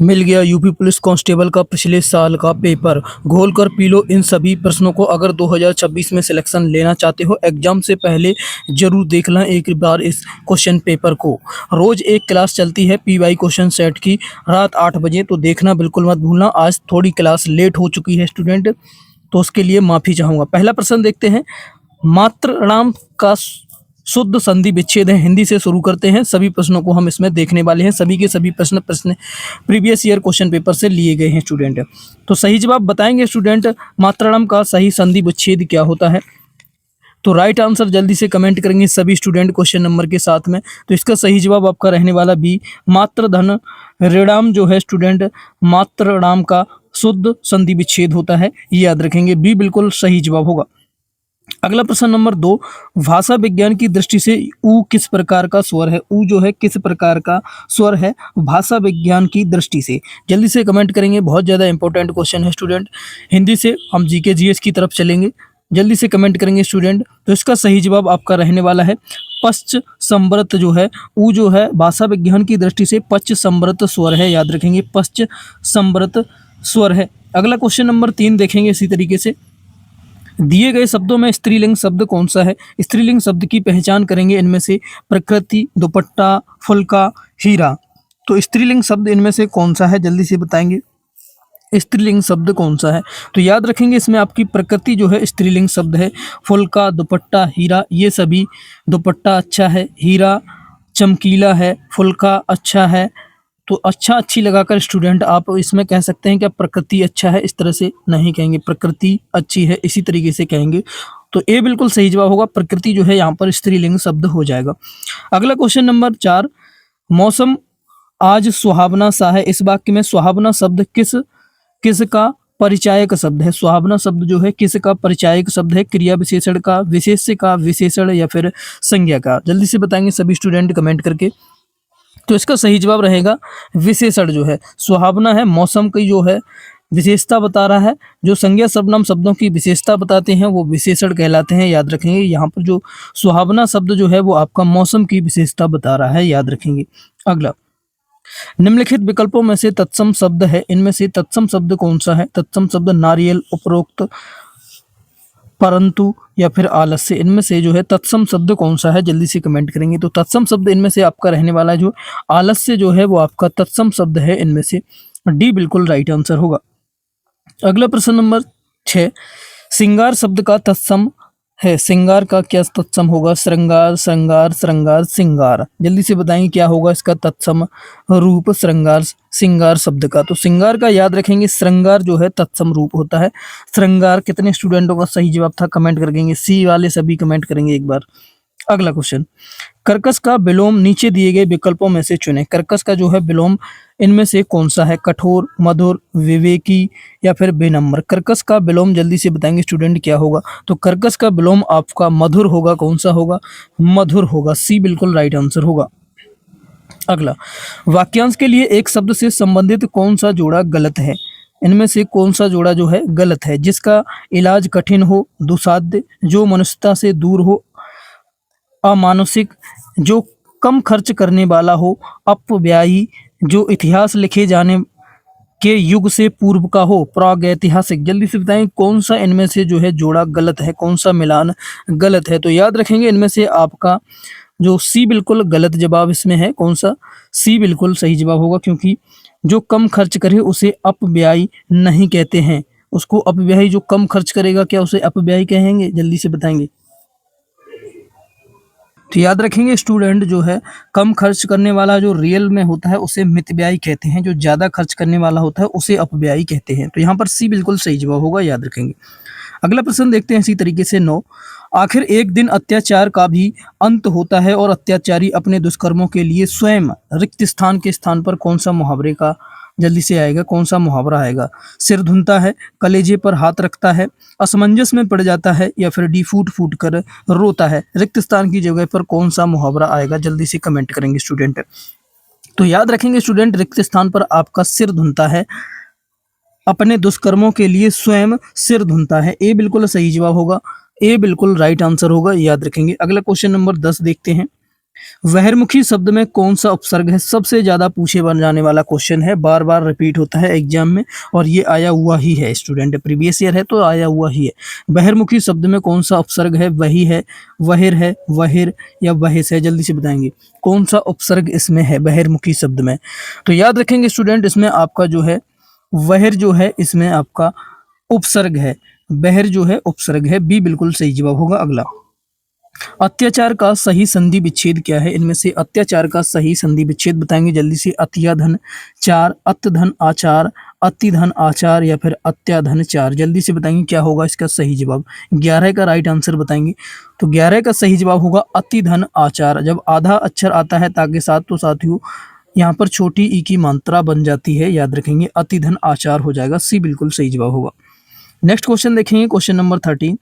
मिल गया UP police constable का पिछले साल का पेपर, घोल कर पी लो इन सभी प्रश्नों को। अगर 2026 में सिलेक्शन लेना चाहते हो एग्जाम से पहले जरूर देख लें एक बार इस क्वेश्चन पेपर को। रोज एक क्लास चलती है पीवाई क्वेश्चन सेट की रात 8 बजे, तो देखना बिल्कुल मत भूलना। आज थोड़ी क्लास लेट हो चुकी है स्टूडेंट, तो उसके लिए माफ़ी चाहूँगा। पहला प्रश्न देखते हैं, मातृणाम का शुद्ध संधि विच्छेद है। हिंदी से शुरू करते हैं, सभी प्रश्नों को हम इसमें देखने वाले हैं। सभी के सभी प्रश्न प्रीवियस ईयर क्वेश्चन पेपर से लिए गए हैं स्टूडेंट। तो सही जवाब बताएंगे स्टूडेंट, मातृणाम का सही संधि विच्छेद क्या होता है। तो राइट आंसर जल्दी से कमेंट करेंगे सभी स्टूडेंट क्वेश्चन नंबर के साथ में। तो इसका सही जवाब आपका रहने वाला बी, मातृधन ऋणाम जो है स्टूडेंट, मातृणाम का शुद्ध संधि विच्छेद होता है, ये याद रखेंगे। बी बिल्कुल सही जवाब होगा। अगला प्रश्न नंबर 2, भाषा विज्ञान की दृष्टि से ऊ किस प्रकार का स्वर है। ऊ जो है किस प्रकार का स्वर है भाषा विज्ञान की दृष्टि से, जल्दी से कमेंट करेंगे। बहुत ज़्यादा इंपॉर्टेंट क्वेश्चन है स्टूडेंट। हिंदी से हम जीके जीएस की तरफ चलेंगे, जल्दी से कमेंट करेंगे स्टूडेंट। तो इसका सही जवाब आपका रहने वाला है पश्च संवृत जो है, ऊ जो है भाषा विज्ञान की दृष्टि से पश्च संवृत स्वर है, याद रखेंगे पश्च संवृत स्वर है। अगला क्वेश्चन नंबर 3 देखेंगे इसी तरीके से, दिए गए शब्दों में स्त्रीलिंग शब्द कौन सा है। स्त्रीलिंग शब्द की पहचान करेंगे इनमें से प्रकृति, दुपट्टा, फुल्का, हीरा। तो स्त्रीलिंग शब्द इनमें से कौन सा है, जल्दी से बताएंगे स्त्रीलिंग शब्द कौन सा है। तो याद रखेंगे इसमें आपकी प्रकृति जो है स्त्रीलिंग शब्द है, फुल्का, दुपट्टा, हीरा ये सभी। दुपट्टा अच्छा है, हीरा चमकीला है, फुल्का अच्छा है। तो अच्छा अच्छी लगाकर स्टूडेंट आप इसमें कह सकते हैं कि प्रकृति अच्छा है, इस तरह से नहीं कहेंगे प्रकृति अच्छी है, इसी तरीके से कहेंगे। तो ए बिल्कुल सही जवाब होगा, प्रकृति जो है यहाँ पर स्त्रीलिंग शब्द हो जाएगा। अगला क्वेश्चन नंबर 4, मौसम आज सुहावना सा है। इस वाक्य में सुहावना शब्द किसका परिचायक शब्द है। सुहावना शब्द जो है किसका परिचायक शब्द है, क्रिया विशेषण का, विशेष्य का, विशेषण या फिर संज्ञा का। जल्दी से बताएंगे सभी स्टूडेंट कमेंट करके। तो इसका सही जवाब रहेगा विशेषण जो है। सुहावना है मौसम की जो है विशेषता बता रहा है, जो संज्ञा सर्वनाम शब्दों की विशेषता बताते हैं वो विशेषण कहलाते हैं, याद रखेंगे। यहाँ पर जो सुहावना शब्द जो है वो आपका मौसम की विशेषता बता रहा है, याद रखेंगे। अगला, निम्नलिखित विकल्पों में से तत्सम शब्द है, इनमें से तत्सम शब्द कौन सा है। तत्सम शब्द नारियल, उपरोक्त, परंतु या फिर आलस्य, इनमें से जो है तत्सम शब्द कौन सा है, जल्दी से कमेंट करेंगे। तो तत्सम शब्द इनमें से आपका रहने वाला है जो आलस्य जो है वो आपका तत्सम शब्द है इनमें से। डी बिल्कुल राइट आंसर होगा। अगला प्रश्न नंबर 6, श्रृंगार शब्द का तत्सम है। श्रृंगार का क्या तत्सम होगा, श्रृंगार, श्रृंगार, श्रृंगार, श्रृंगार। जल्दी से बताएंगे क्या होगा इसका तत्सम रूप श्रृंगार, श्रृंगार शब्द का। तो श्रृंगार का याद रखेंगे, श्रृंगार जो है तत्सम रूप होता है। श्रृंगार कितने स्टूडेंटों का सही जवाब था कमेंट करेंगे, सी वाले सभी कमेंट करेंगे एक बार। अगला क्वेश्चन, कर्कश का विलोम नीचे दिए गए विकल्पों में से चुनें। कर्कश का जो है विलोम इनमें से कौन सा है, कठोर, मधुर, विवेकी या फिर बेनम्र। कर्कश का विलोम जल्दी से बताएंगे स्टूडेंट क्या होगा। तो कर्कश का विलोम आपका मधुर होगा, कौन सा होगा, मधुर होगा, सी बिल्कुल राइट आंसर होगा। अगला, वाक्यांश के लिए एक शब्द से संबंधित कौन सा जोड़ा गलत है। इनमें से कौन सा जोड़ा जो है गलत है, जिसका इलाज कठिन हो, दुसाध्य, जो मनुष्यता से दूर हो, अमानुषिक, जो कम खर्च करने वाला हो, अपव्ययी, जो इतिहास लिखे जाने के युग से पूर्व का हो, प्रागैतिहासिक। जल्दी से बताएं कौन सा इनमें से जो है जोड़ा गलत है, कौन सा मिलान गलत है। तो याद रखेंगे इनमें से आपका जो सी बिल्कुल गलत जवाब इसमें है, कौन सा, सी बिल्कुल सही जवाब होगा, क्योंकि जो कम खर्च करे उसे अपव्ययी नहीं कहते हैं। उसको अपव्ययी, जो कम खर्च करेगा क्या उसे अपव्ययी कहेंगे, जल्दी से बताएंगे। तो याद रखेंगे स्टूडेंट, जो है कम खर्च करने वाला जो रियल में होता है उसे मितव्ययी कहते हैं, जो ज़्यादा खर्च करने वाला होता है उसे अपव्ययी कहते हैं। तो यहाँ पर सी बिल्कुल सही जवाब होगा, याद रखेंगे। अगला प्रश्न देखते हैं इसी तरीके से 9, आखिर एक दिन अत्याचार का भी अंत होता है और अत्याचारी अपने दुष्कर्मों के लिए स्वयं रिक्त स्थान के स्थान पर कौन सा मुहावरे का जल्दी से आएगा, कौन सा मुहावरा आएगा। सिर धुनता है, कलेजे पर हाथ रखता है, असमंजस में पड़ जाता है या फिर डी फूट फूट कर रोता है। रिक्त स्थान की जगह पर कौन सा मुहावरा आएगा, जल्दी से कमेंट करेंगे स्टूडेंट। तो याद रखेंगे स्टूडेंट, रिक्त स्थान पर आपका सिर धुनता है, अपने दुष्कर्मों के लिए स्वयं सिर धुनता है। ए बिल्कुल सही जवाब होगा, ए बिल्कुल राइट आंसर होगा, याद रखेंगे। अगला क्वेश्चन नंबर 10 देखते हैं, बहिर्मुखी शब्द में कौन सा उपसर्ग है? सबसे ज़्यादा पूछे बन जाने वाला क्वेश्चन है, बार-बार रिपीट होता है एग्जाम में और ये आया हुआ ही है स्टूडेंट, प्रीवियस ईयर है तो आया हुआ ही है। बहिर्मुखी शब्द में कौन सा उपसर्ग है? वही है, वहिर है, वहिर या वहिस है? जल्दी से बताएंगे कौन सा उपसर्ग इसमें है बहिर्मुखी शब्द में? तो याद रखेंगे स्टूडेंट, इसमें आपका जो है वहिर जो है इसमें आपका उपसर्ग है, बहिर जो है उपसर्ग है। बी बिल्कुल सही जवाब होगा। अगला, अत्याचार का सही संधि विच्छेद क्या है? इनमें से अत्याचार का सही संधि विच्छेद बताएंगे जल्दी से। अतिया धन चार, अत धन आचार, अति धन आचार या फिर अत्या धन चार? जल्दी से बताएंगे क्या होगा इसका सही जवाब। 11 का राइट आंसर बताएंगे। तो 11 का सही जवाब होगा अति धन आचार। जब आधा अक्षर आता है ता के साथ तो साथियों यहाँ पर छोटी ई की मात्रा बन जाती है, याद रखेंगे अति धन आचार हो जाएगा। सी बिल्कुल सही जवाब होगा। नेक्स्ट क्वेश्चन देखेंगे, क्वेश्चन नंबर 13।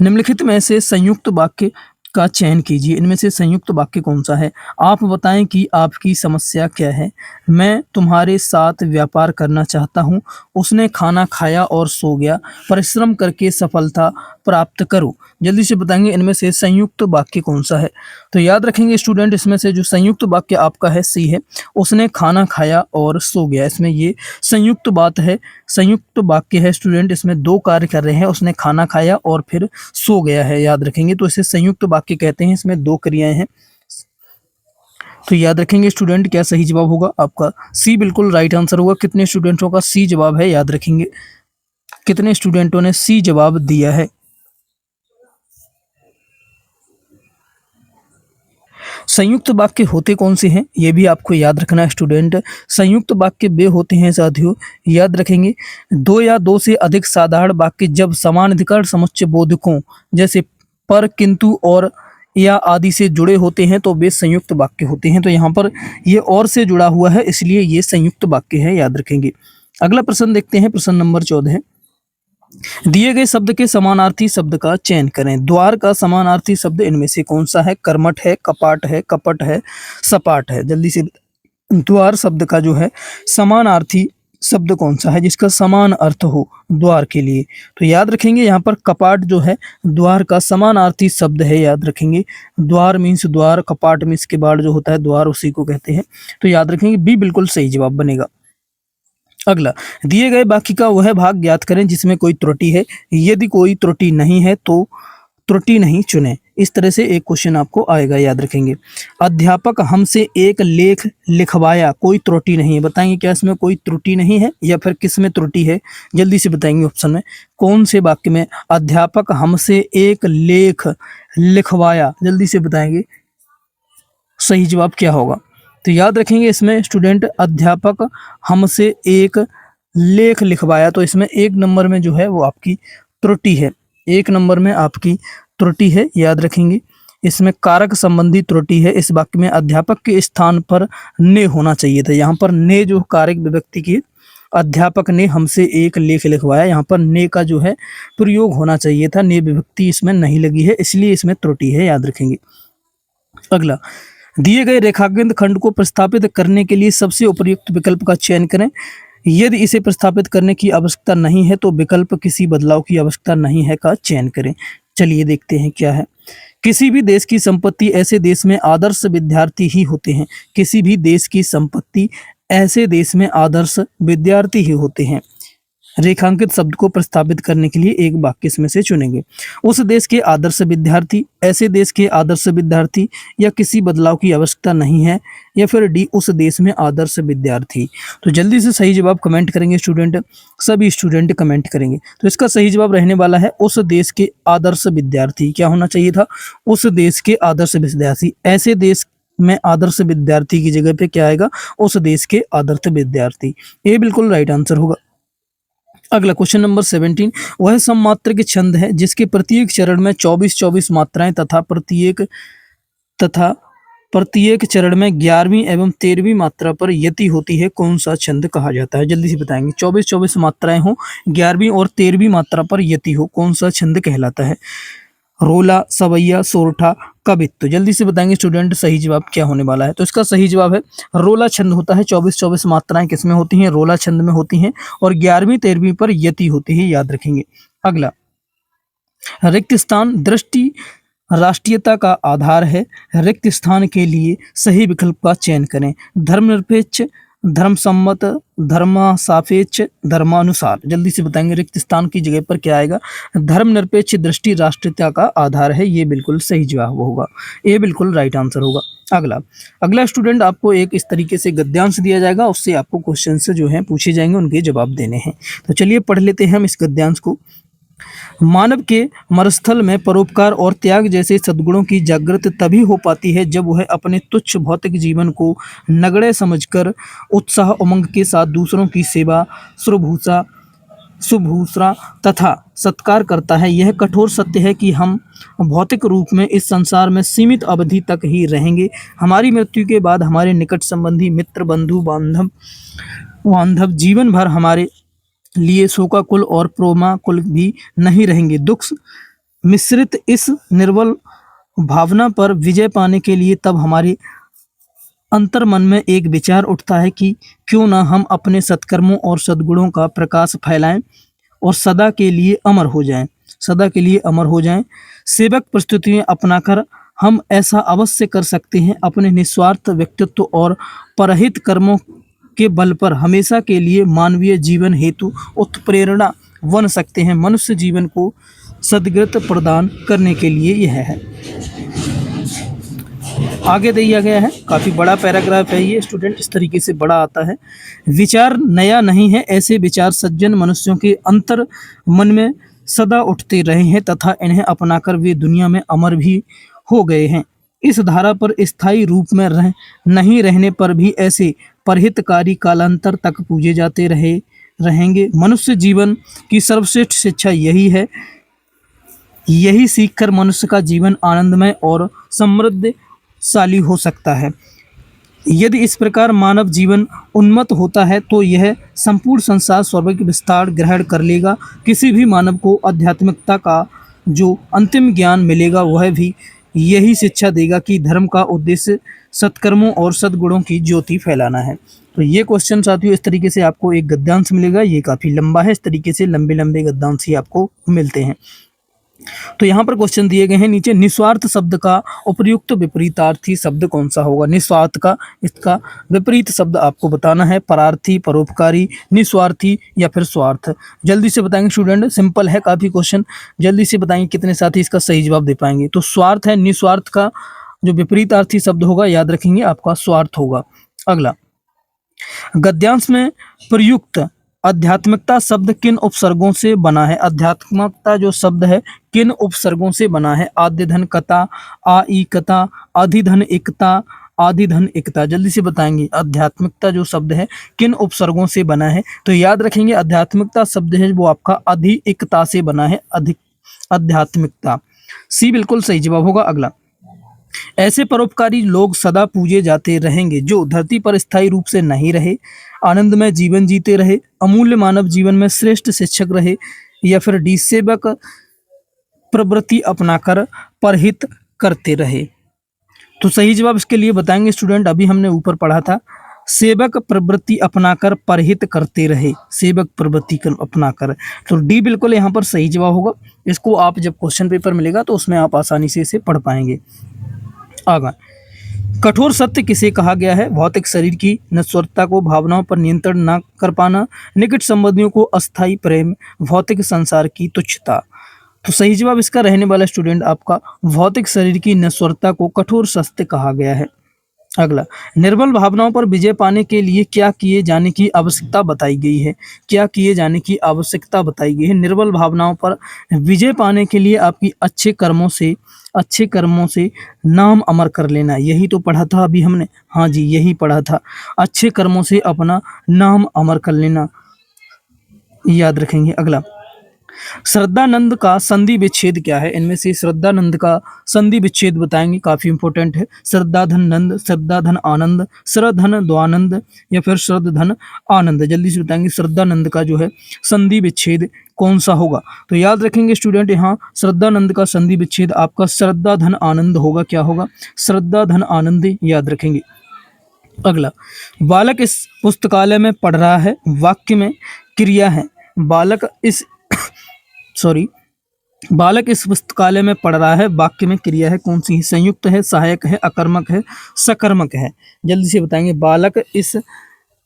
निम्नलिखित में से संयुक्त वाक्य का चयन कीजिए। इनमें से संयुक्त वाक्य कौन सा है? आप बताएं कि आपकी समस्या क्या है। मैं तुम्हारे साथ व्यापार करना चाहता हूँ। उसने खाना खाया और सो गया। परिश्रम करके सफलता प्राप्त करो। जल्दी से बताएंगे इनमें से संयुक्त वाक्य कौन सा है। तो याद रखेंगे स्टूडेंट, इसमें से जो संयुक्त वाक्य आपका है सी है, उसने खाना खाया और सो गया। इसमें ये संयुक्त बात है, संयुक्त वाक्य है स्टूडेंट। इसमें दो कार्य कर रहे हैं, उसने खाना खाया और फिर सो गया है, याद रखेंगे। तो इसे संयुक्त वाक्य कहते हैं, इसमें दो क्रियाएं हैं। तो याद रखेंगे स्टूडेंट, क्या सही जवाब होगा आपका? सी बिल्कुल राइट आंसर होगा। कितने स्टूडेंटों का सी जवाब है, याद रखेंगे कितने स्टूडेंटों ने सी जवाब दिया है। संयुक्त वाक्य होते कौन से हैं, ये भी आपको याद रखना है स्टूडेंट। संयुक्त वाक्य वे होते हैं साथियों, याद रखेंगे, दो या दो से अधिक साधारण वाक्य जब समान अधिकरण समुच्चय बोधकों जैसे पर, किंतु और या आदि से जुड़े होते हैं तो वे संयुक्त वाक्य होते हैं। तो यहाँ पर ये और से जुड़ा हुआ है, इसलिए ये संयुक्त वाक्य है, याद रखेंगे। अगला प्रश्न देखते हैं, प्रश्न नंबर 14। दिए गए शब्द के समानार्थी शब्द का चयन करें। द्वार का समानार्थी शब्द इनमें से कौन सा है? कर्मठ है, कपाट है, कपट है, सपाट है? जल्दी से द्वार शब्द का जो है समानार्थी शब्द कौन सा है जिसका समान अर्थ हो द्वार के लिए? तो याद रखेंगे यहाँ पर कपाट जो है द्वार का समानार्थी शब्द है, याद रखेंगे। द्वार मीन्स द्वार, कपाट मीन्स के बाद जो होता है द्वार, उसी को कहते हैं। तो याद रखेंगे बी बिल्कुल सही जवाब बनेगा। अगला, दिए गए वाक्य का वह भाग ज्ञात करें जिसमें कोई त्रुटि है। यदि कोई त्रुटि नहीं है तो त्रुटि नहीं चुनें। इस तरह से एक क्वेश्चन आपको आएगा, याद रखेंगे। अध्यापक हमसे एक लेख लिखवाया, कोई त्रुटि नहीं है। बताएंगे क्या इसमें कोई त्रुटि नहीं है या फिर किस में त्रुटि है? जल्दी से बताएंगे ऑप्शन में कौन से वाक्य में अध्यापक हमसे एक लेख लिखवाया? जल्दी से बताएंगे सही जवाब क्या होगा। तो याद रखेंगे इसमें स्टूडेंट अध्यापक हमसे एक लेख लिखवाया, तो इसमें एक नंबर में जो है वो आपकी त्रुटि है, एक नंबर में आपकी त्रुटि है, याद रखेंगे। इसमें कारक संबंधी त्रुटि है। इस वाक्य में अध्यापक के स्थान पर ने होना चाहिए था। यहाँ पर ने जो कारक विभक्ति की, अध्यापक ने हमसे एक लेख लिखवाया, यहाँ पर ने का जो है प्रयोग होना चाहिए था। ने विभक्ति इसमें नहीं लगी है, इसलिए इसमें त्रुटि है, याद रखेंगे। अगला, दिए गए रेखांकित खंड को प्रस्थापित करने के लिए सबसे उपयुक्त विकल्प का चयन करें। यदि इसे प्रस्थापित करने की आवश्यकता नहीं है तो विकल्प किसी बदलाव की आवश्यकता नहीं है का चयन करें। चलिए देखते हैं क्या है। किसी भी देश की संपत्ति ऐसे देश में आदर्श विद्यार्थी ही होते हैं। किसी भी देश की संपत्ति ऐसे देश में आदर्श विद्यार्थी ही होते हैं। रेखांकित शब्द को प्रस्तावित करने के लिए एक वाक्य इसमें से चुनेंगे। उस देश के आदर्श विद्यार्थी, ऐसे देश के आदर्श विद्यार्थी, या किसी बदलाव की आवश्यकता नहीं है, या फिर डी उस देश में आदर्श विद्यार्थी। तो जल्दी से सही जवाब कमेंट करेंगे स्टूडेंट, सभी स्टूडेंट कमेंट करेंगे। तो इसका सही जवाब रहने वाला है उस देश के आदर्श विद्यार्थी। क्या होना चाहिए था? उस देश के आदर्श विद्यार्थी। ऐसे देश में आदर्श विद्यार्थी की जगह पे क्या आएगा? उस देश के आदर्श विद्यार्थी। ये बिल्कुल राइट आंसर होगा। अगला क्वेश्चन नंबर 17, वह सममात्र के छंद है जिसके प्रत्येक चरण में 24 मात्राएं तथा प्रत्येक चरण में 11वीं एवं 13वीं मात्रा पर यति होती है, कौन सा छंद कहा जाता है? जल्दी से बताएंगे। 24 मात्राएं हो, 11वीं और 13वीं मात्रा पर यति हो, कौन सा छंद कहलाता है? रोला, सवैया, सोरठा, कवित्त। तो जल्दी से बताएंगे स्टूडेंट सही जवाब क्या होने वाला है। तो इसका सही जवाब है रोला छंद होता है। 24 मात्राएं किसमें होती हैं? रोला छंद में होती हैं, और 11वीं 13वीं पर यति होती है, याद रखेंगे। अगला, रिक्त स्थान राष्ट्रीयता का आधार है। रिक्त स्थान के लिए सही विकल्प का चयन करें। धर्मनिरपेक्ष, धर्मसम्मत, धर्मसापेक्ष, धर्मानुसार। जल्दी से बताएंगे रिक्त स्थान की जगह पर क्या आएगा। धर्मनिरपेक्ष दृष्टि राष्ट्रीयता का आधार है, ये बिल्कुल सही जवाब होगा, ये बिल्कुल राइट आंसर होगा। अगला स्टूडेंट, आपको एक इस तरीके से गद्यांश दिया जाएगा, उससे आपको क्वेश्चन जो हैं पूछे जाएंगे, उनके जवाब देने हैं। तो चलिए पढ़ लेते हैं हम इस गद्यांश को। मानव के मरुस्थल में परोपकार और त्याग जैसे सद्गुणों की जागृति तभी हो पाती है जब वह अपने तुच्छ भौतिक जीवन को नगण्य समझकर उत्साह उमंग के साथ दूसरों की सेवा, शुश्रूषा तथा सत्कार करता है। यह कठोर सत्य है कि हम भौतिक रूप में इस संसार में सीमित अवधि तक ही रहेंगे। हमारी मृत्यु के बाद हमारे निकट संबंधी, मित्र, बंधु बांधव जीवन भर हमारे लिए शोकाकुल और प्रेमाकुल भी नहीं रहेंगे। दुख मिश्रित इस निर्बल भावना पर विजय पाने के लिए तब हमारे अंतर मन में एक विचार उठता है कि क्यों न हम अपने सत्कर्मों और सद्गुणों का प्रकाश फैलाएं और सदा के लिए अमर हो जाएं। सेवक प्रस्तुतियां अपनाकर हम ऐसा अवश्य कर सकते हैं। अपने निस्वार्थ व्यक्तित्व और परहित कर्मों के बल पर हमेशा के लिए मानवीय जीवन हेतु उत्प्रेरणा बन सकते हैं। मनुष्य जीवन को सद्गति प्रदान करने के लिए यह है। आगे दिया गया है, काफ़ी बड़ा पैराग्राफ है ये स्टूडेंट, इस तरीके से बड़ा आता है। विचार नया नहीं है, ऐसे विचार सज्जन मनुष्यों के अंतर मन में सदा उठते रहे हैं तथा इन्हें अपनाकर वे दुनिया में अमर भी हो गए हैं। इस धारा पर स्थायी रूप में नहीं रहने पर भी ऐसे परहितकारी कालांतर तक पूजे जाते रहेंगे। मनुष्य जीवन की सर्वश्रेष्ठ शिक्षा यही है। यही सीखकर मनुष्य का जीवन आनंदमय और समृद्धशाली हो सकता है। यदि इस प्रकार मानव जीवन उन्मत्त होता है तो यह संपूर्ण संसार स्वाभाविक विस्तार ग्रहण कर लेगा। किसी भी मानव को आध्यात्मिकता का जो अंतिम ज्ञान मिलेगा वह भी यही शिक्षा देगा कि धर्म का उद्देश्य सत्कर्मों और सद्गुणों की ज्योति फैलाना है। तो ये क्वेश्चन साथियों, इस तरीके से आपको एक गद्यांश मिलेगा। ये काफ़ी लंबा है, इस तरीके से लंबे लंबे गद्यांश ही आपको मिलते हैं। तो यहाँ पर क्वेश्चन दिए गए हैं नीचे, निस्वार्थ शब्द का उपयुक्त विपरीतार्थी शब्द कौन सा होगा। निस्वार्थ का इसका विपरीत शब्द आपको बताना है। परार्थी, परोपकारी, निस्वार्थी या फिर स्वार्थ। जल्दी से बताएंगे स्टूडेंट, सिंपल है काफ़ी क्वेश्चन, जल्दी से बताएंगे कितने साथी इसका सही जवाब दे पाएंगे। तो स्वार्थ है, निस्वार्थ का जो विपरीतार्थी शब्द होगा याद रखेंगे आपका स्वार्थ होगा। अगला, गद्यांश में प्रयुक्त आध्यात्मिकता शब्द किन उपसर्गों से बना है। आध्यात्मिकता जो शब्द है किन उपसर्गों से बना है। आद्य धन कता, आईकता, अधिधन एकता, आदिधन एकता। जल्दी से बताएंगे आध्यात्मिकता जो शब्द है किन उपसर्गों से बना है। तो याद रखेंगे आध्यात्मिकता शब्द है वो आपका अधिकता से बना है। आध्यात्मिकता, सी बिल्कुल सही जवाब होगा। अगला, ऐसे परोपकारी लोग सदा पूजे जाते रहेंगे जो धरती पर स्थायी रूप से नहीं रहे, आनंदमय जीवन जीते रहे, अमूल्य मानव जीवन में श्रेष्ठ शिक्षक रहे या फिर डी सेवक प्रवृत्ति अपनाकर परहित करते रहे। तो सही जवाब इसके लिए बताएंगे स्टूडेंट, अभी हमने ऊपर पढ़ा था सेवक प्रवृत्ति अपनाकर परहित करते रहे, सेवक प्रवृत्ति अपनाकर। तो डी बिल्कुल यहाँ पर सही जवाब होगा। इसको आप जब क्वेश्चन पेपर मिलेगा तो उसमें आप आसानी से इसे पढ़ पाएंगे। आगे, कठोर सत्य किसे कहा गया है। भौतिक शरीर की नश्वरता को भावनाओं पर नियंत्रण न कर पाना, निकट संबंधियों को अस्थायी प्रेम, भौतिक संसार की तुच्छता। तो सही जवाब इसका रहने वाला स्टूडेंट आपका भौतिक शरीर की नश्वरता को कठोर सत्य कहा गया है। अगला, निर्बल भावनाओं पर विजय पाने के लिए क्या किए जाने की आवश्यकता बताई गई है। क्या किए जाने की आवश्यकता बताई गई है। निर्बल भावनाओं पर विजय पाने के लिए आपकी अच्छे कर्मों से नाम अमर कर लेना। यही तो पढ़ा था अभी हमने, हाँ जी यही पढ़ा था। अच्छे कर्मों से अपना नाम अमर कर लेना, याद रखेंगे। अगला, श्रद्धानंद का संधि विच्छेद क्या है। इनमें से श्रद्धानंद का संधि विच्छेद बताएंगे, काफी इंपॉर्टेंट है। श्रद्धाधन नंद, श्रद्धाधन आनंद, श्रद्धन द्वानंद या फिर श्रद्धन आनंद। जल्दी से बताएंगे श्रद्धानंद का जो है संधि विच्छेद कौन सा होगा। तो याद रखेंगे स्टूडेंट, यहाँ श्रद्धानंद का संधि विच्छेद आपका श्रद्धाधन आनंद होगा। क्या होगा, श्रद्धाधन आनंद, याद रखेंगे। अगला, बालक इस पुस्तकालय में पढ़ रहा है, वाक्य में क्रिया है। बालक इस बालक इस पुस्तकालय में पढ़ रहा है, वाक्य में क्रिया है कौन सी? संयुक्त है, सहायक है, अकर्मक है, सकर्मक है। जल्दी से बताएंगे। बालक इस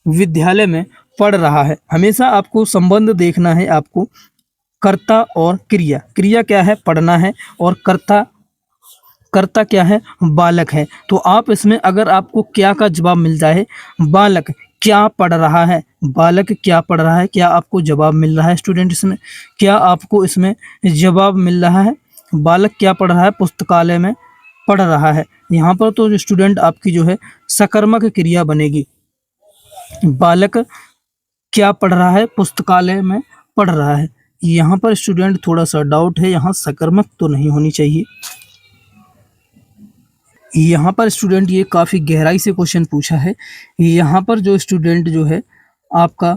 विद्यालय में पढ़ रहा है। हमेशा आपको संबंध देखना है, आपको कर्ता और क्रिया। क्रिया क्या है? पढ़ना है। और कर्ता कर्ता क्या है? बालक है। तो आप इसमें अगर आपको क्या का जवाब मिल जाए, बालक क्या पढ़ रहा है, बालक क्या पढ़ रहा है, क्या आपको जवाब मिल रहा है स्टूडेंट? इसमें क्या आपको इसमें जवाब मिल रहा है? बालक क्या पढ़ रहा है? पुस्तकालय में पढ़ रहा है। यहाँ पर तो जो स्टूडेंट आपकी जो है सकर्मक क्रिया बनेगी। बालक क्या पढ़ रहा है? पुस्तकालय में पढ़ रहा है। यहाँ पर स्टूडेंट थोड़ा सा डाउट है, यहाँ सकर्मक तो नहीं होनी चाहिए। यहाँ पर स्टूडेंट ये काफ़ी गहराई से क्वेश्चन पूछा है। यहाँ पर जो स्टूडेंट जो है आपका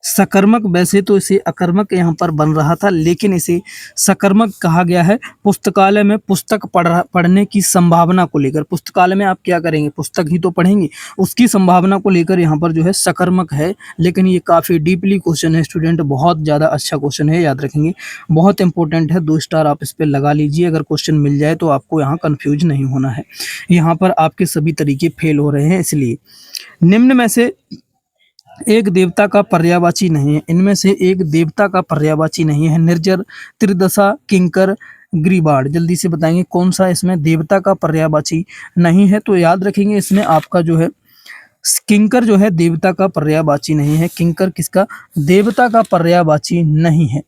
सकर्मक, वैसे तो इसे अकर्मक यहाँ पर बन रहा था, लेकिन इसे सकर्मक कहा गया है। पुस्तकालय में पुस्तक पढ़ने की संभावना को लेकर, पुस्तकालय में आप क्या करेंगे? पुस्तक ही तो पढ़ेंगे, उसकी संभावना को लेकर यहाँ पर जो है सकर्मक है। लेकिन ये काफ़ी डीपली क्वेश्चन है स्टूडेंट, बहुत ज़्यादा अच्छा क्वेश्चन है, याद रखेंगे, बहुत इंपॉर्टेंट है। 2 स्टार आप इस पर लगा लीजिए। अगर क्वेश्चन मिल जाए तो आपको यहाँ कन्फ्यूज नहीं होना है। यहाँ पर आपके सभी तरीके फेल हो रहे हैं। इसलिए निम्न में से एक देवता का पर्यायवाची नहीं है। इनमें से एक देवता का पर्यायवाची नहीं है। निर्जर, त्रिदशा, किंकर, ग्रीबाण। जल्दी से बताएंगे कौन सा इसमें देवता का पर्यायवाची नहीं है। तो याद रखेंगे इसमें आपका जो है किंकर जो है देवता का पर्यायवाची नहीं है। किंकर किसका? देवता का पर्यायवाची नहीं है,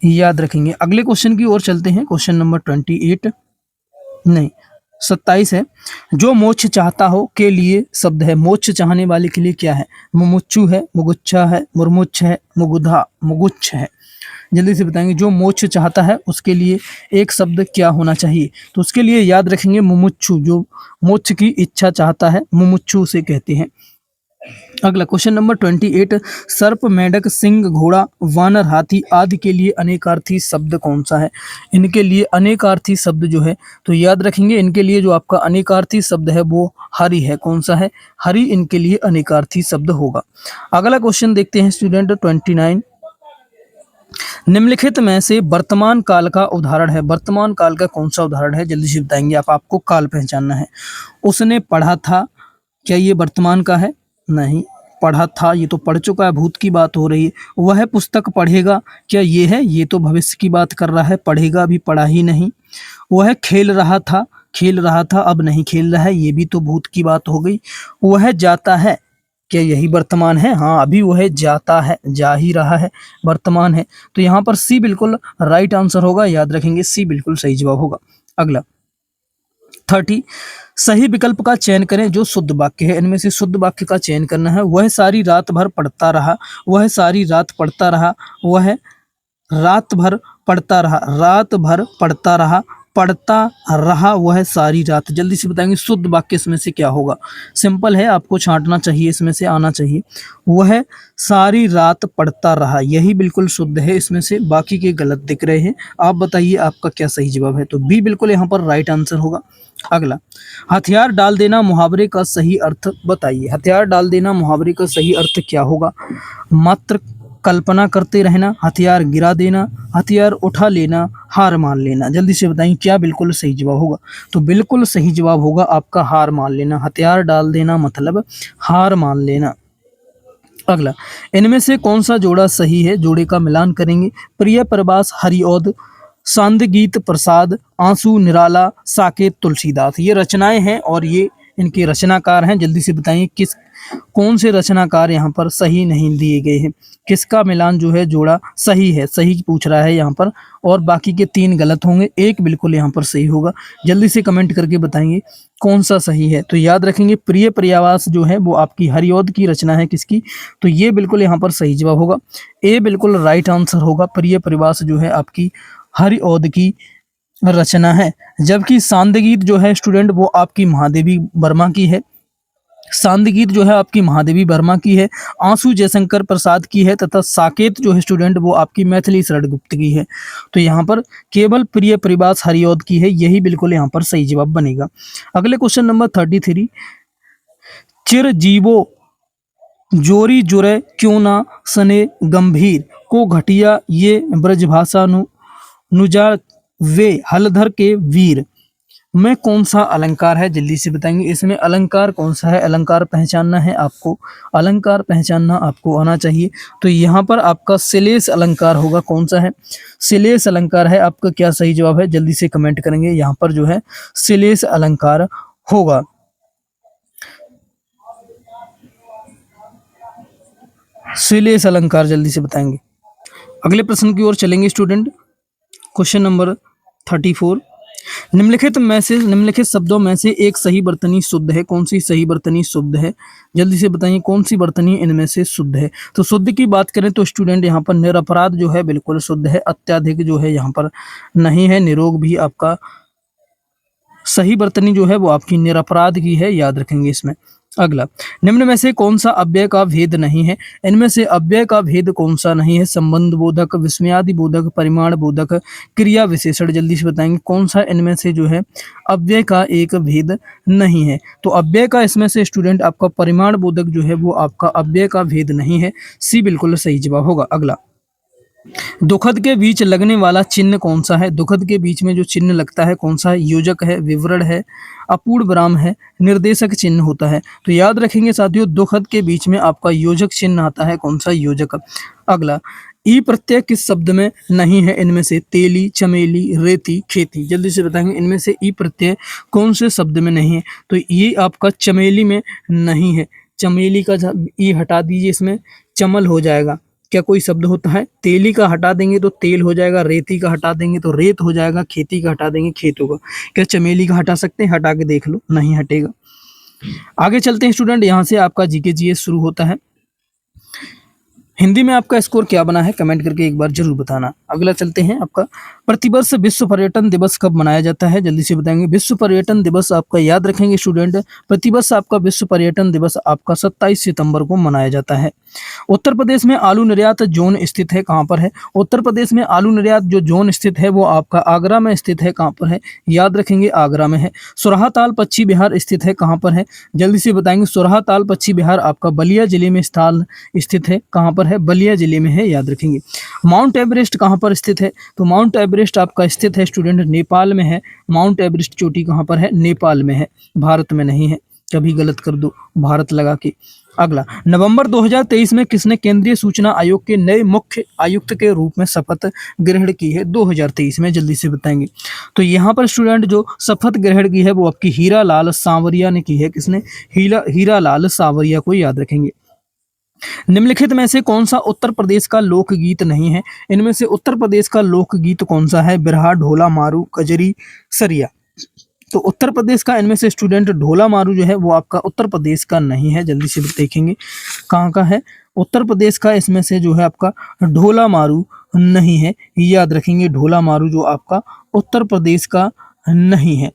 याद रखेंगे। अगले क्वेश्चन की ओर चलते हैं। क्वेश्चन नंबर 28 नहीं 27 है। जो मोक्ष चाहता हो के लिए शब्द है। मोक्ष चाहने वाले के लिए क्या है? मुमुक्षु है, मुगुच्छा है, मुर्मुच्छ है, मुगुधा, मुगुच्छ है। जल्दी से बताएंगे। जो मोक्ष चाहता है उसके लिए एक शब्द क्या होना चाहिए? तो उसके लिए याद रखेंगे मुमुक्षु। जो मोक्ष की इच्छा चाहता है, मुमुक्षु से कहते हैं। अगला क्वेश्चन नंबर 28। सर्प, मेढक, सिंह, घोड़ा, वानर, हाथी आदि के लिए अनेकार्थी शब्द कौन सा है? इनके लिए अनेकार्थी शब्द जो है, तो याद रखेंगे इनके लिए जो आपका अनेकार्थी शब्द है वो हरि है। कौन सा है? हरि इनके लिए अनेकार्थी शब्द होगा। अगला क्वेश्चन देखते हैं स्टूडेंट 29। निम्नलिखित में से वर्तमान काल का उदाहरण है। वर्तमान काल का कौन सा उदाहरण है? जल्दी से बताएंगे। आपको काल पहचानना है। उसने पढ़ा था, क्या ये वर्तमान का है? नहीं। पढ़ा था ये तो पढ़ चुका है, भूत की बात हो रही है। वह पुस्तक पढ़ेगा, क्या ये है? ये तो भविष्य की बात कर रहा है। पढ़ेगा भी पढ़ा ही नहीं। वह खेल रहा था, खेल रहा था अब नहीं खेल रहा है, ये भी तो भूत की बात हो गई। वह जाता है, क्या यही वर्तमान है? हाँ, अभी वह जाता है, जा ही रहा है, वर्तमान है। तो यहाँ पर सी बिल्कुल राइट आंसर होगा, याद रखेंगे सी बिल्कुल सही जवाब होगा। अगला 30। सही विकल्प का चयन करें जो शुद्ध वाक्य है। इनमें से शुद्ध वाक्य का चयन करना है। वह सारी रात भर पढ़ता रहा, वह सारी रात पढ़ता रहा, वह रात भर पढ़ता रहा, रात भर पढ़ता रहा, पढ़ता रहा, वह सारी रात। जल्दी से बताएंगे शुद्ध वाक्य इसमें से क्या होगा? सिंपल है, आपको छांटना चाहिए, इसमें से आना चाहिए। वह सारी रात पढ़ता रहा, यही बिल्कुल शुद्ध है। इसमें से बाकी के गलत दिख रहे हैं। आप बताइए आपका क्या सही जवाब है? तो बी बिल्कुल यहाँ पर राइट आंसर होगा। अगला, हथियार डाल देना मुहावरे का सही अर्थ बताइए। हथियार डाल देना मुहावरे का सही अर्थ क्या होगा? मात्र कल्पना करते रहना, हथियार गिरा देना, हथियार उठा लेना, हार मान लेना। जल्दी से बताइए क्या बिल्कुल सही जवाब होगा? तो बिल्कुल सही जवाब होगा आपका हार मान लेना। हथियार डाल देना मतलब हार मान लेना। अगला, इनमें से कौन सा जोड़ा सही है? जोड़े का मिलान करेंगे। प्रिय प्रवास, हरिऔध, सांदगीत, प्रसाद, आंसू, निराला, साकेत, तुलसीदास। ये रचनाएं हैं और ये इनके रचनाकार हैं। जल्दी से बताइए कौन से रचनाकार यहाँ पर सही नहीं दिए गए हैं? किसका मिलान जो है जोड़ा सही है? सही पूछ रहा है यहाँ पर, और बाकी के 3 गलत होंगे, एक बिल्कुल यहाँ पर सही होगा। जल्दी से कमेंट करके बताएंगे कौन सा सही है। तो याद रखेंगे प्रिय प्रयावास जो है वो आपकी हरिऔध की रचना है। किसकी? तो ये बिल्कुल यहाँ पर सही जवाब होगा। ए बिल्कुल राइट आंसर होगा। प्रिय प्रवास जो है आपकी हरिऔध की रचना है। जबकि सांदगीत जो है स्टूडेंट वो आपकी महादेवी वर्मा की है। सांदगीत जो है आपकी महादेवी वर्मा की है। आंसू जयशंकर प्रसाद की है, तथा साकेत जो है स्टूडेंट वो आपकी मैथिली शरण गुप्त की है। तो यहाँ पर केवल प्रिय प्रवास हरिऔध की है, यही बिल्कुल यहाँ पर सही जवाब बनेगा। अगले क्वेश्चन नंबर 33। चिर जीवो जोरी जुरे क्यों ना सने गंभीर को घटिया ये ब्रजभाषा नुजा वे हलधर के वीर में कौन सा अलंकार है, जल्दी से बताएंगे। इसमें अलंकार कौन सा है, अलंकार पहचानना है आपको, अलंकार पहचानना आपको आना चाहिए। तो यहाँ पर आपका श्लेष अलंकार होगा, कौन सा है, श्लेष अलंकार है आपका। क्या सही जवाब है, जल्दी से कमेंट करेंगे। यहाँ पर जो है श्लेष अलंकार होगा। श्लेष अलंकार जल्दी से बताएंगे। अगले प्रश्न की ओर चलेंगे स्टूडेंट। क्वेश्चन नंबर 34, निम्नलिखित शब्दों में से एक सही वर्तनी शुद्ध है। कौन सी सही वर्तनी शुद्ध है, जल्दी से बताइए कौन सी वर्तनी इनमें से शुद्ध है। तो शुद्ध की बात करें तो स्टूडेंट यहाँ पर निरपराध जो है बिल्कुल शुद्ध है, अत्याधिक जो है यहाँ पर नहीं है, निरोग भी आपका सही वर्तनी जो है वो आपकी निरपराध की है, याद रखेंगे इसमें। अगला, निम्न में से कौन सा अव्यय का भेद नहीं है, इनमें से अव्यय का भेद कौन सा नहीं है। संबंध बोधक, विस्मयादि बोधक, परिमाण बोधक, क्रिया विशेषण, जल्दी से बताएंगे कौन सा इनमें से जो है अव्यय का एक भेद नहीं है। तो अव्यय का इसमें से स्टूडेंट आपका परिमाण बोधक जो है वो आपका अव्यय का भेद नहीं है, सी बिल्कुल सही जवाब होगा। अगला, दुखद के बीच लगने वाला चिन्ह कौन सा है, दुखद के बीच में जो चिन्ह लगता है कौन सा है, योजक है, विवरण है, अपूर्ण विराम है, निर्देशक चिन्ह होता है। तो याद रखेंगे साथियों, दुखद के बीच में आपका योजक चिन्ह आता है, कौन सा, योजक। अगला, ई प्रत्यय किस शब्द में नहीं है, इनमें से तेली, चमेली, रेती, खेती, जल्दी से बताएंगे इनमें से ई प्रत्यय कौन से शब्द में नहीं है। तो ये आपका चमेली में नहीं है, चमेली का ई हटा दीजिए, इसमें चमल हो जाएगा। क्या कोई शब्द होता है, तेली का हटा देंगे तो तेल हो जाएगा, रेती का हटा देंगे तो रेत हो जाएगा, खेती का हटा देंगे खेत होगा। क्या चमेली का हटा सकते हैं, हटा के देख लो, नहीं हटेगा। आगे चलते हैं स्टूडेंट, यहाँ से आपका जीके जीएस शुरू होता है। हिंदी में आपका स्कोर क्या बना है, कमेंट करके एक बार जरूर बताना। अगला चलते हैं, आपका प्रतिवर्ष विश्व पर्यटन दिवस कब मनाया जाता है, जल्दी से बताएंगे। विश्व पर्यटन दिवस आपका याद रखेंगे स्टूडेंट, प्रतिवर्ष आपका विश्व पर्यटन दिवस आपका 27 सितंबर को मनाया जाता है। उत्तर प्रदेश में आलू निर्यात जोन स्थित है, कहाँ पर है, उत्तर प्रदेश में आलू निर्यात जो जोन स्थित है वो आपका आगरा में स्थित है, कहाँ पर है, याद रखेंगे आगरा में है। सुरहाताल पश्चिम बिहार स्थित है, कहाँ पर है, जल्दी से बताएंगे। सुरहाताल पश्चिम बिहार आपका बलिया जिले में स्थान स्थित है, कहाँ पर है, बलिया जिले में है, याद रखेंगे। माउंट एवरेस्ट कहाँ पर स्थित है, तो माउंट एवरेस्ट आपका स्थित है स्टूडेंट नेपाल में है। माउंट एवरेस्ट चोटी कहाँ पर है, नेपाल में है, भारत में नहीं है, कभी गलत कर दो भारत लगा के। अगला, नवंबर 2023 में किसने केंद्रीय सूचना आयोग के नए मुख्य आयुक्त के रूप में शपथ ग्रहण की है, 2023 में, जल्दी से बताएंगे। तो यहाँ पर स्टूडेंट जो शपथ ग्रहण की है वो आपकी हीरा लाल सांवरिया ने की है, किसने, हीरा लाल सांवरिया को याद रखेंगे। निम्नलिखित में से कौन सा उत्तर प्रदेश का लोकगीत नहीं है, इनमें से उत्तर प्रदेश का लोकगीत कौन सा है, बिरहा, ढोला मारू, कजरी, सरिया। तो उत्तर प्रदेश का इनमें से स्टूडेंट ढोला मारू जो है वो आपका उत्तर प्रदेश का नहीं है, जल्दी से देखेंगे कहाँ का है, उत्तर प्रदेश का इसमें से जो है आपका ढोला मारू नहीं है, याद रखेंगे ढोला मारू जो आपका उत्तर प्रदेश का नहीं है।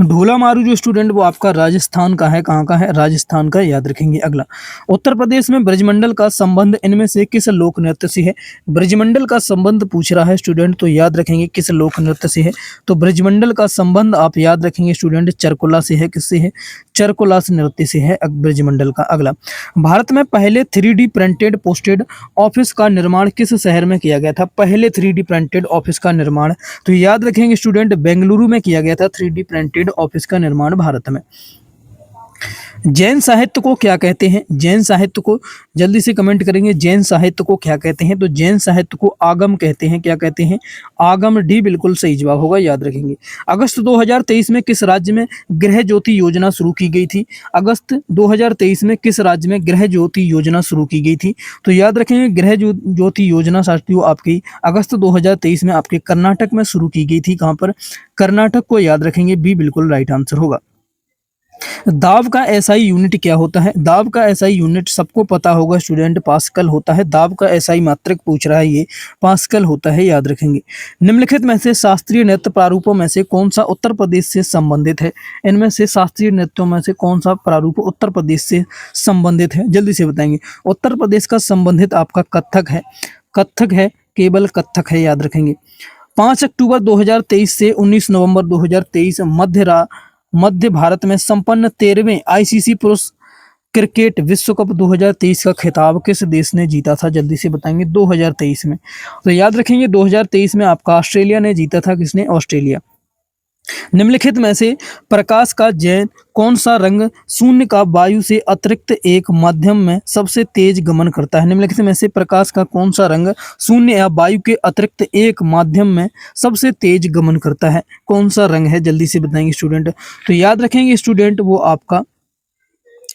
ढोला मारू जो स्टूडेंट वो आपका राजस्थान का है, कहाँ का है, राजस्थान का, याद रखेंगे। अगला, उत्तर प्रदेश में ब्रजमंडल का संबंध इनमें से किस लोक नृत्य से है, ब्रजमंडल का संबंध पूछ रहा है स्टूडेंट, तो याद रखेंगे किस लोक नृत्य से है। तो ब्रजमंडल का संबंध आप याद रखेंगे स्टूडेंट चरकुला से है, किससे है, चरकुला नृत्य से है ब्रजमंडल का। अगला, भारत में पहले 3D प्रिंटेड पोस्टेड ऑफिस का निर्माण किस शहर में किया गया था, पहले 3D प्रिंटेड ऑफिस का निर्माण, तो याद रखेंगे स्टूडेंट बेंगलुरु में किया गया था 3D प्रिंटेड ऑफिस का निर्माण भारत में। जैन साहित्य को क्या कहते हैं, जैन साहित्य को जल्दी से कमेंट करेंगे, जैन साहित्य को क्या कहते हैं, तो जैन साहित्य को आगम कहते हैं, क्या कहते हैं, आगम, डी बिल्कुल सही जवाब होगा, याद रखेंगे। अगस्त 2023 में किस राज्य में गृह ज्योति योजना शुरू की गई थी, अगस्त 2023 में किस राज्य में गृह ज्योति योजना शुरू की गई थी, तो याद रखेंगे गृह ज्योति योजना साथियों आपकी अगस्त 2023 में आपके कर्नाटक में शुरू की गई थी, कहाँ पर, कर्नाटक को, याद रखेंगे, बी बिल्कुल राइट आंसर होगा। दाब का एसआई यूनिट क्या होता है, दाब का एसआई यूनिट सबको पता होगा स्टूडेंट, पास्कल होता है। दाब का एसआई मात्रक पूछ रहा है, ये पास्कल होता है, याद रखेंगे। निम्नलिखित में से शास्त्रीय नृत्य प्रारूपों में से कौन सा उत्तर प्रदेश से संबंधित है, इनमें से शास्त्रीय नृत्यों में से कौन सा प्रारूप उत्तर प्रदेश से संबंधित है, जल्दी से बताएंगे। उत्तर प्रदेश का संबंधित आपका कथक है, कथक है, केवल कथक है, याद रखेंगे। 5 अक्टूबर 2023 से 19 नवंबर 2023 मध्य भारत में संपन्न 13वें आईसीसी पुरुष क्रिकेट विश्व कप 2023 का खिताब किस देश ने जीता था? जल्दी से बताएंगे। 2023 में, तो याद रखेंगे 2023 में आपका ऑस्ट्रेलिया ने जीता था। किसने? ऑस्ट्रेलिया। निम्नलिखित में से प्रकाश का जैन कौन सा रंग शून्य का वायु से अतिरिक्त एक माध्यम में सबसे तेज गमन करता है? निम्नलिखित में से प्रकाश का कौन सा रंग शून्य या वायु के अतिरिक्त एक माध्यम में सबसे तेज गमन करता है? कौन सा रंग है? जल्दी से बताएंगे स्टूडेंट। तो याद रखेंगे स्टूडेंट, वो आपका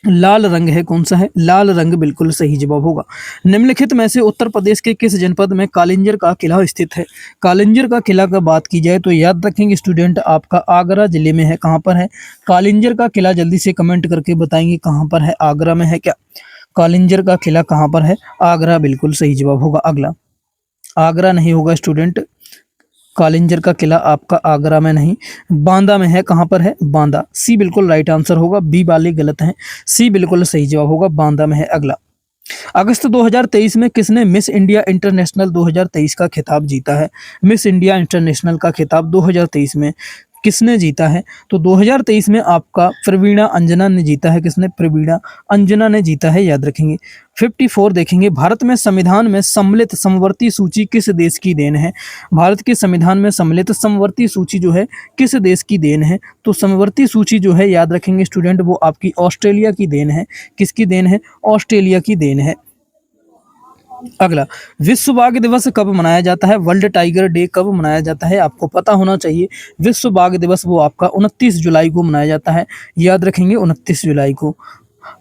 लाल रंग है। कौन सा है? लाल रंग बिल्कुल सही जवाब होगा। निम्नलिखित में से उत्तर प्रदेश के किस जनपद में कालिंजर का किला स्थित है? कालिंजर का किला का बात की जाए तो याद रखेंगे स्टूडेंट, आपका आगरा जिले में है। कहाँ पर है कालिंजर का किला? जल्दी से कमेंट करके बताएंगे कहाँ पर है। आगरा में है क्या? कालिंजर का किला कहाँ पर है? आगरा बिल्कुल सही जवाब होगा। अगला, आगरा नहीं होगा स्टूडेंट, कालिंजर का किला आपका आगरा में नहीं, बांदा में है। कहाँ पर है? बांदा। सी बिल्कुल राइट आंसर होगा, बी वाले गलत हैं, सी बिल्कुल सही जवाब होगा, बांदा में है। अगला, अगस्त 2023 में किसने मिस इंडिया इंटरनेशनल 2023 का खिताब जीता है? मिस इंडिया इंटरनेशनल का खिताब 2023 में किसने जीता है? तो 2023 में आपका प्रवीणा अंजना ने जीता है। किसने? प्रवीणा अंजना ने जीता है, याद रखेंगे। 54 देखेंगे, भारत में संविधान में सम्मिलित समवर्ती सूची किस देश की देन है? भारत के संविधान में सम्मिलित समवर्ती सूची जो है किस देश की देन है? तो समवर्ती सूची जो है, याद रखेंगे स्टूडेंट, वो आपकी ऑस्ट्रेलिया की देन है। किसकी देन है? ऑस्ट्रेलिया की देन है। अगला, विश्व बाघ दिवस कब मनाया जाता है? वर्ल्ड टाइगर डे कब मनाया जाता है? आपको पता होना चाहिए। विश्व बाघ दिवस वो आपका 29 जुलाई को मनाया जाता है, याद रखेंगे 29 जुलाई को।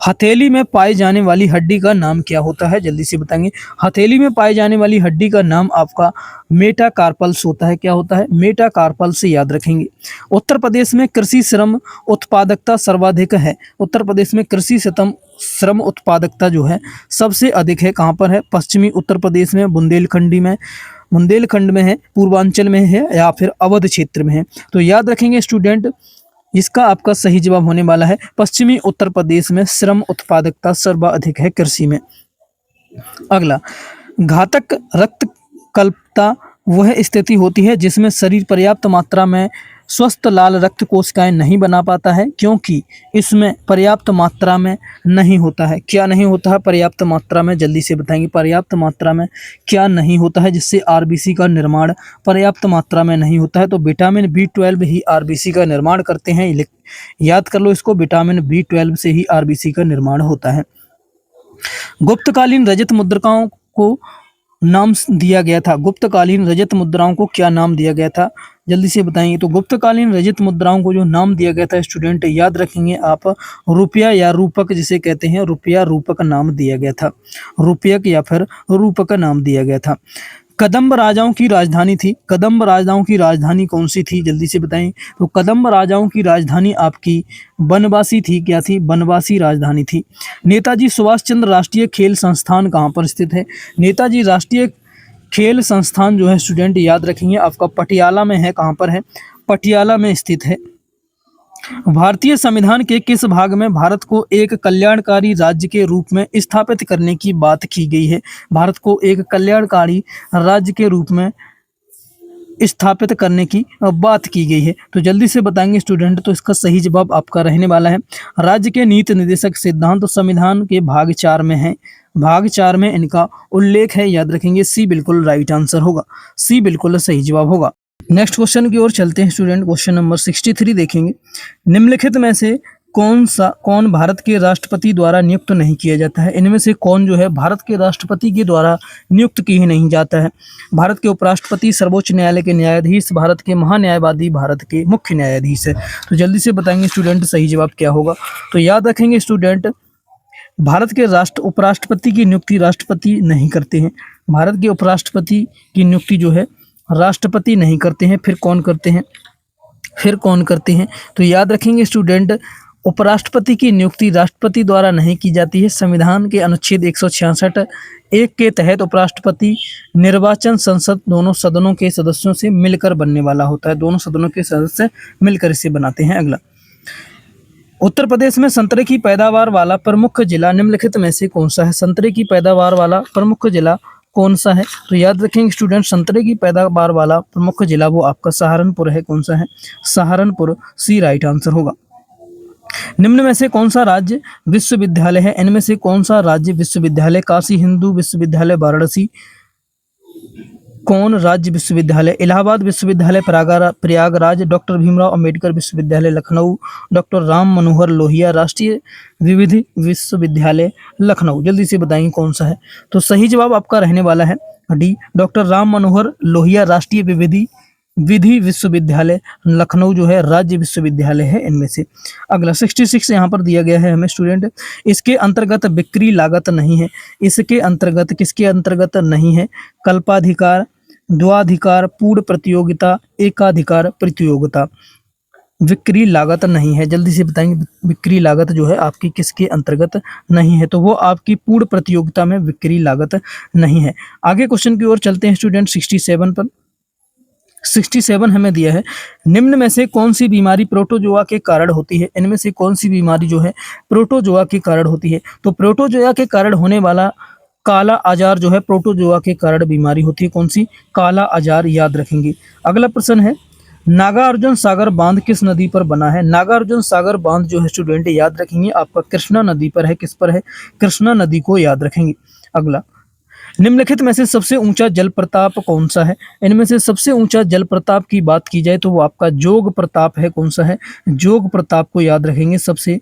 हथेली में पाई जाने वाली हड्डी का नाम क्या होता है? जल्दी से बताएंगे। हथेली में पाई जाने वाली हड्डी का नाम आपका मेटाकार्पल्स होता है। क्या होता है? मेटाकार्पल्स, याद रखेंगे। उत्तर प्रदेश में कृषि श्रम उत्पादकता सर्वाधिक है। उत्तर प्रदेश में कृषि श्रम उत्पादकता जो है सबसे अधिक है। कहाँ पर है? पश्चिमी उत्तर प्रदेश में, बुंदेलखंड में है, पूर्वांचल में है, या फिर अवध क्षेत्र में है। तो याद रखेंगे स्टूडेंट, इसका आपका सही जवाब होने वाला है पश्चिमी उत्तर प्रदेश में श्रम उत्पादकता सर्वाधिक है कृषि में। अगला, घातक रक्त कल्पता वह स्थिति होती है जिसमें शरीर पर्याप्त मात्रा में स्वस्थ लाल रक्त कोशिकाएं नहीं बना पाता है, क्योंकि इसमें पर्याप्त मात्रा में नहीं होता है। क्या नहीं होता है पर्याप्त मात्रा में? जल्दी से बताएंगे। पर्याप्त मात्रा में क्या नहीं होता है जिससे आरबीसी का निर्माण पर्याप्त मात्रा में नहीं होता है? तो विटामिन B12 ही आरबीसी का निर्माण करते हैं। याद कर लो इसको, विटामिन B12 से ही आरबीसी का निर्माण होता है। गुप्तकालीन रजत मुद्राओं को नाम दिया गया था। गुप्तकालीन रजत मुद्राओं को क्या नाम दिया गया था? जल्दी से बताएंगे। तो गुप्तकालीन रजत मुद्राओं को जो नाम दिया गया था स्टूडेंट, याद रखेंगे आप, रुपया या रूपक जिसे कहते हैं, रुपया रूपक नाम दिया गया था। रुपयक या फिर रूपक नाम दिया गया था। कदम्ब राजाओं की राजधानी थी। कदम्ब राजाओं की राजधानी कौन सी थी? जल्दी से बताएं। तो कदम्ब राजाओं की राजधानी आपकी बनवासी थी। क्या थी? बनवासी राजधानी थी। नेताजी सुभाष चंद्र राष्ट्रीय खेल संस्थान कहाँ पर स्थित है? नेताजी राष्ट्रीय खेल संस्थान जो है स्टूडेंट, याद रखेंगे, आपका पटियाला में है। कहाँ पर है? पटियाला में स्थित है। भारतीय संविधान के किस भाग में भारत को एक कल्याणकारी राज्य के रूप में स्थापित करने की बात की गई है? भारत को एक कल्याणकारी राज्य के रूप में स्थापित करने की बात की गई है। तो जल्दी से बताएंगे स्टूडेंट। तो इसका सही जवाब आपका रहने वाला है राज्य के नीति निर्देशक सिद्धांत संविधान के भाग 4 में है। भाग 4 में इनका उल्लेख है, याद रखेंगे। सी बिल्कुल राइट आंसर होगा, सी बिल्कुल सही जवाब होगा। नेक्स्ट क्वेश्चन की ओर चलते हैं स्टूडेंट। क्वेश्चन नंबर 63 देखेंगे। निम्नलिखित में से कौन भारत के राष्ट्रपति द्वारा नियुक्त नहीं किया जाता है? इनमें से कौन जो है भारत के राष्ट्रपति के द्वारा नियुक्त किए नहीं जाता है? भारत के उपराष्ट्रपति, सर्वोच्च न्यायालय के न्यायाधीश, भारत के महान्यायवादी, भारत के मुख्य न्यायाधीश है। तो जल्दी से बताएंगे स्टूडेंट सही जवाब क्या होगा। तो याद रखेंगे स्टूडेंट, भारत के उपराष्ट्रपति की नियुक्ति राष्ट्रपति नहीं करते हैं। भारत के उपराष्ट्रपति की नियुक्ति जो है राष्ट्रपति नहीं करते हैं। फिर कौन करते हैं? तो याद रखेंगे स्टूडेंट, उपराष्ट्रपति की नियुक्ति राष्ट्रपति द्वारा नहीं की जाती है। संविधान के अनुच्छेद 166(1) के तहत उपराष्ट्रपति निर्वाचन संसद दोनों सदनों के सदस्यों से मिलकर बनने वाला होता है। दोनों सदनों के सदस्य मिलकर इसे बनाते हैं। अगला, उत्तर प्रदेश में संतरे की पैदावार वाला प्रमुख जिला निम्नलिखित में से कौन सा है? संतरे की पैदावार वाला प्रमुख जिला कौन सा है? तो याद रखेंगे स्टूडेंट, संतरे की पैदावार वाला प्रमुख जिला वो आपका सहारनपुर है। कौन सा है? सहारनपुर, सी राइट आंसर होगा। निम्न में से कौन सा राज्य विश्वविद्यालय है? इनमें से कौन सा राज्य विश्वविद्यालय? काशी हिंदू विश्वविद्यालय वाराणसी, कौन राज्य विश्वविद्यालय? इलाहाबाद विश्वविद्यालय प्रयागराज, डॉक्टर भीमराव अंबेडकर विश्वविद्यालय लखनऊ, डॉक्टर राम मनोहर लोहिया राष्ट्रीय विविधि विश्वविद्यालय लखनऊ। जल्दी से बताएंगे कौन सा है। तो सही जवाब आपका रहने वाला है डी, डॉक्टर राम मनोहर लोहिया राष्ट्रीय विधि विश्वविद्यालय लखनऊ जो है राज्य विश्वविद्यालय है इनमें से। अगला 66 यहाँ पर दिया गया है हमें स्टूडेंट, इसके अंतर्गत बिक्री लागत नहीं है। इसके अंतर्गत किसके अंतर्गत नहीं है? कल्पाधिकार, द्वाधिकार, पूर्ण प्रतियोगिता, एकाधिकार प्रतियोगिता। बिक्री लागत नहीं है। जल्दी से बताएंगे बिक्री लागत जो है आपकी किसके अंतर्गत नहीं है? तो वो आपकी पूर्ण प्रतियोगिता में बिक्री लागत नहीं है। आगे क्वेश्चन की ओर चलते हैं स्टूडेंट 67 पर। 67 हमें दिया है, निम्न में से कौन सी बीमारी प्रोटोजोआ के कारण होती है? इनमें से कौन सी बीमारी जो है प्रोटोजोआ के कारण होती है? तो प्रोटोजोआ के कारण होने वाला काला आजार जो है प्रोटोजोआ के कारण बीमारी होती है। कौन सी? काला आजार, याद रखेंगे। अगला प्रश्न है, नागार्जुन सागर बांध किस नदी पर बना है? नागार्जुन सागर बांध जो है स्टूडेंट याद रखेंगे आपका कृष्णा नदी पर है। किस पर है? कृष्णा नदी को याद रखेंगे। अगला, निम्नलिखित में से सबसे ऊंचा जल प्रताप कौन सा है? इनमें से सबसे ऊंचा जल प्रताप की बात की जाए तो वो आपका जोग प्रताप है। कौन सा है? जोग प्रताप को याद रखेंगे, सबसे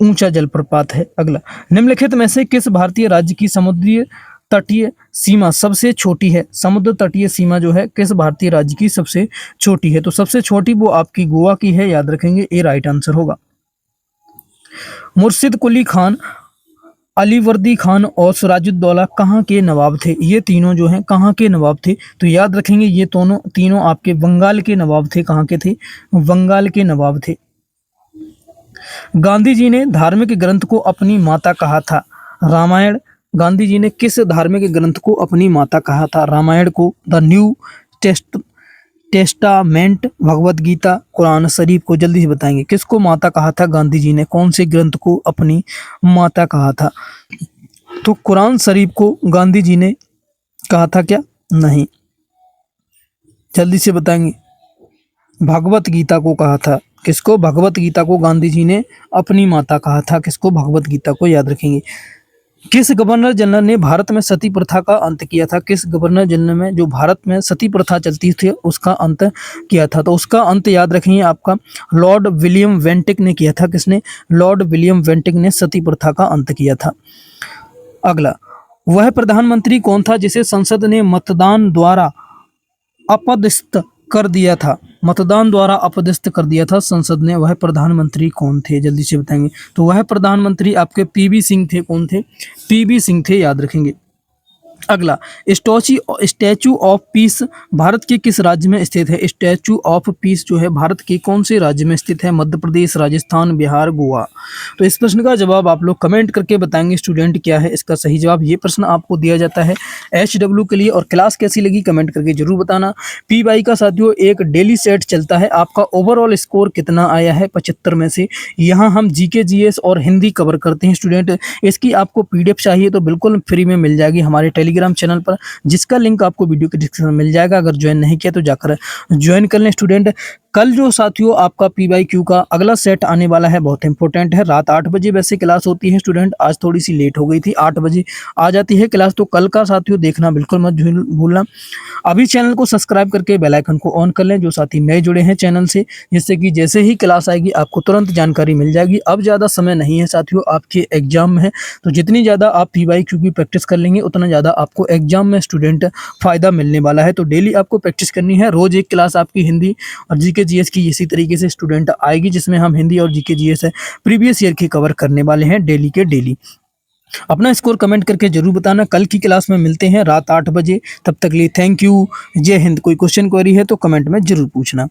ऊंचा जलप्रपात है। अगला, निम्नलिखित में से किस भारतीय राज्य की समुद्रीय तटीय सीमा सबसे छोटी है? समुद्र तटीय सीमा जो है किस भारतीय राज्य की सबसे छोटी है? तो सबसे छोटी वो आपकी गोवा की है, याद रखेंगे, ये राइट आंसर होगा। मुर्शिद कुली खान, अलीवर्दी खान और सिराजुद्दौला कहाँ के नवाब थे? ये तीनों जो हैं कहाँ के नवाब थे? तो याद रखेंगे ये तीनों आपके बंगाल के नवाब थे। कहाँ के थे? बंगाल के नवाब थे। गांधी जी ने धार्मिक ग्रंथ को अपनी माता कहा था? रामायण। गांधी जी ने किस धार्मिक ग्रंथ को अपनी माता कहा था? रामायण को, the new testament, Bhagavad Gita, Quran शरीफ को। जल्दी से बताएंगे किसको माता कहा था गांधी जी ने? कौन से ग्रंथ को अपनी माता कहा था? तो कुरान शरीफ को गांधी जी ने कहा था क्या? नहीं। जल्दी से बताएंगे। भगवत गीता को कहा था। किसको? भगवत गीता को गांधी जी ने अपनी माता कहा था। किसको? भगवत गीता को, याद रखेंगे। किस गवर्नर जनरल ने भारत में सती प्रथा का अंत किया था? किस गवर्नर जनरल में जो भारत में सती प्रथा चलती थी उसका अंत किया था? तो उसका अंत याद रखेंगे आपका लॉर्ड विलियम वेंटिक ने किया था। किसने? लॉर्ड विलियम वेंटिक ने सती प्रथा का अंत किया था। अगला, वह प्रधानमंत्री कौन था जिसे संसद ने मतदान द्वारा अपदस्थ कर दिया था? मतदान द्वारा अपदस्थ कर दिया था संसद ने, वह प्रधानमंत्री कौन थे? जल्दी से बताएंगे। तो वह प्रधानमंत्री आपके पीवी सिंह थे। कौन थे? पीवी सिंह थे, याद रखेंगे। अगला, स्टैचू ऑफ पीस भारत के किस राज्य में स्थित है? स्टैचू ऑफ पीस जो है भारत के कौन से राज्य में स्थित है? मध्य प्रदेश, राजस्थान, बिहार, गोवा। तो इस प्रश्न का जवाब आप लोग कमेंट करके बताएंगे स्टूडेंट क्या है इसका सही जवाब। ये प्रश्न आपको दिया जाता है HW के लिए। और क्लास कैसी लगी कमेंट करके जरूर बताना। PY का साथियों एक डेली सेट चलता है। आपका ओवरऑल स्कोर कितना आया है 75 में से? यहाँ हम GK GS और हिंदी कवर करते हैं स्टूडेंट। इसकी आपको PDF चाहिए तो बिल्कुल फ्री में मिल जाएगी हमारे टेलीग्राम चैनल पर, जिसका लिंक आपको वीडियो के डिस्क्रिप्शन में मिल जाएगा। अगर ज्वाइन नहीं किया तो जाकर ज्वाइन कर लें स्टूडेंट। कल जो साथियों आपका PYQ का अगला सेट आने वाला है बहुत इंपॉर्टेंट है। रात 8 बजे वैसे क्लास होती है स्टूडेंट, आज थोड़ी सी लेट हो गई थी, 8 बजे आ जाती है क्लास। तो कल का साथियों देखना बिल्कुल मत भूलना। अभी चैनल को सब्सक्राइब करके बेल आइकन को ऑन कर लें जो साथी नए जुड़े हैं चैनल से, जिससे कि जैसे ही क्लास आएगी आपको तुरंत जानकारी मिल जाएगी। अब ज़्यादा समय नहीं है साथियों, आपके एग्जाम में है, तो जितनी ज़्यादा आप PYQ की प्रैक्टिस कर लेंगे उतना ज़्यादा आपको एग्जाम में स्टूडेंट फ़ायदा मिलने वाला है। तो डेली आपको प्रैक्टिस करनी है। रोज़ एक क्लास आपकी हिंदी और GK GS की इसी तरीके से स्टूडेंट आएगी, जिसमें हम हिंदी और GK GS है प्रीवियस ईयर की कवर करने वाले हैं डेली के डेली। अपना स्कोर कमेंट करके जरूर बताना। कल की क्लास में मिलते हैं रात 8 बजे। तब तक लिए थैंक यू, जय हिंद। कोई क्वेश्चन क्वेरी है तो कमेंट में जरूर पूछना।